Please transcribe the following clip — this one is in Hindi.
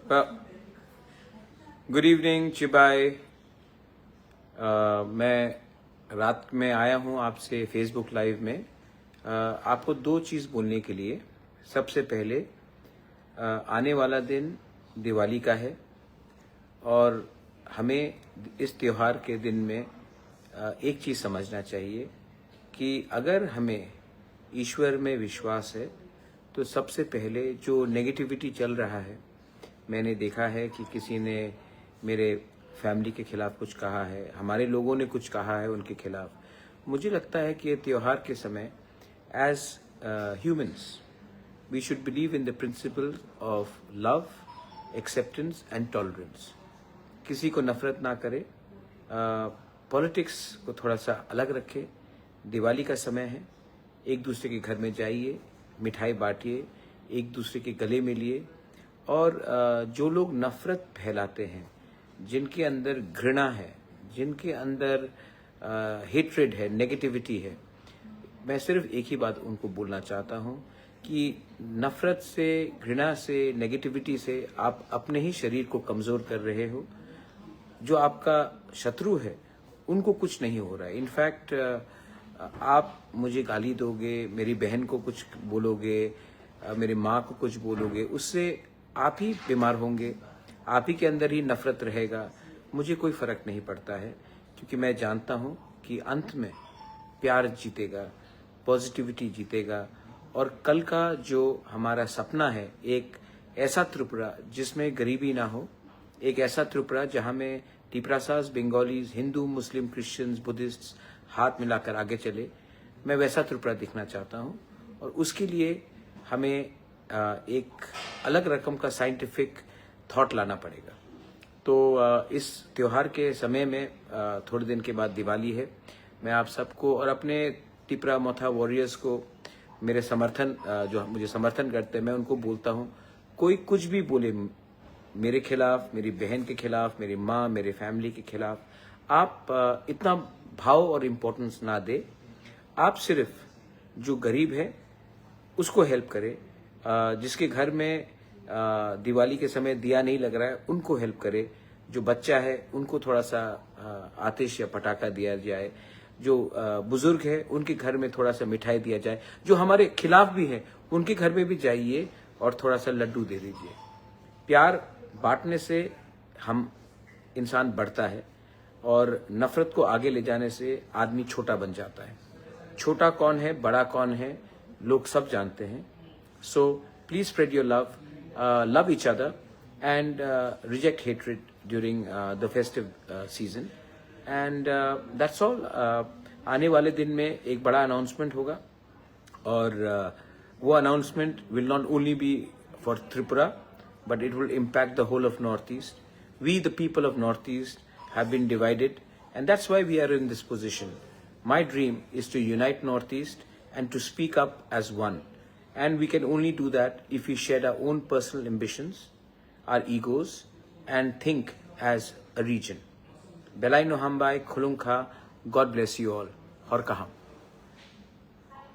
Good evening चिबाई। मैं रात में आया हूँ आपसे फेसबुक लाइव में आपको दो चीज़ बोलने के लिए। सबसे पहले आने वाला दिन दिवाली का है और हमें इस त्योहार के दिन में एक चीज़ समझना चाहिए कि अगर हमें ईश्वर में विश्वास है तो सबसे पहले जो नेगेटिविटी चल रहा है, मैंने देखा है कि किसी ने मेरे फैमिली के खिलाफ कुछ कहा है, हमारे लोगों ने कुछ कहा है उनके खिलाफ। मुझे लगता है कि ये त्योहार के समय as humans we should believe in the principle of love, acceptance and tolerance. किसी को नफरत ना करे, पॉलिटिक्स को थोड़ा सा अलग रखे। दिवाली का समय है, एक दूसरे के घर में जाइए, मिठाई बांटिए, एक दूसरे के गले मिलिए। और जो लोग नफरत फैलाते हैं, जिनके अंदर घृणा है, जिनके अंदर हेट्रेड है, नेगेटिविटी है, मैं सिर्फ एक ही बात उनको बोलना चाहता हूँ कि नफरत से, घृणा से, नेगेटिविटी से आप अपने ही शरीर को कमज़ोर कर रहे हो। जो आपका शत्रु है उनको कुछ नहीं हो रहा है। इनफैक्ट आप मुझे गाली दोगे, मेरी बहन को कुछ बोलोगे, मेरी माँ को कुछ बोलोगे, उससे आप ही बीमार होंगे, आप ही के अंदर ही नफरत रहेगा। मुझे कोई फ़र्क नहीं पड़ता है, क्योंकि मैं जानता हूँ कि अंत में प्यार जीतेगा, पॉजिटिविटी जीतेगा। और कल का जो हमारा सपना है, एक ऐसा त्रिपुरा जिसमें गरीबी ना हो, एक ऐसा त्रिपुरा जहाँ में टिपरासास, बंगालीज, हिंदू, मुस्लिम, क्रिश्चियंस, बुद्धिस्ट हाथ मिलाकर आगे चले, मैं वैसा त्रिपुरा दिखना चाहता हूँ। और उसके लिए हमें एक अलग रकम का साइंटिफिक थॉट लाना पड़ेगा। तो इस त्योहार के समय में थोड़े दिन के बाद दिवाली है। मैं आप सबको और अपने टिपरा मोथा वॉरियर्स को, मेरे समर्थन जो मुझे समर्थन करते हैं, मैं उनको बोलता हूँ, कोई कुछ भी बोले मेरे खिलाफ, मेरी बहन के खिलाफ, मेरी माँ, मेरे फैमिली के खिलाफ, आप इतना भाव और इम्पोर्टेंस ना दे। आप सिर्फ जो गरीब है उसको हेल्प करें, जिसके घर में दिवाली के समय दिया नहीं लग रहा है उनको हेल्प करे, जो बच्चा है उनको थोड़ा सा आतिश या पटाखा दिया जाए, जो बुजुर्ग है उनके घर में थोड़ा सा मिठाई दिया जाए, जो हमारे खिलाफ भी है उनके घर में भी जाइए और थोड़ा सा लड्डू दे दीजिए। प्यार बांटने से हम इंसान बढ़ता है और नफरत को आगे ले जाने से आदमी छोटा बन जाता है। छोटा कौन है, बड़ा कौन है, लोग सब जानते हैं। So please spread your love, love each other and reject hatred during the festive season and that's all. आने वाले दिन में एक बड़ा अनाउंसमेंट होगा और वो announcement will not only be for Tripura but it will impact the whole of Northeast. We the people of Northeast have been divided and that's why we are in this position. My dream is to unite Northeast and to speak up as one. And we can only do that if we shed our own personal ambitions, our egos, and think as a region. Belai Nohambai Khulungkha, God bless you all. Horkaham.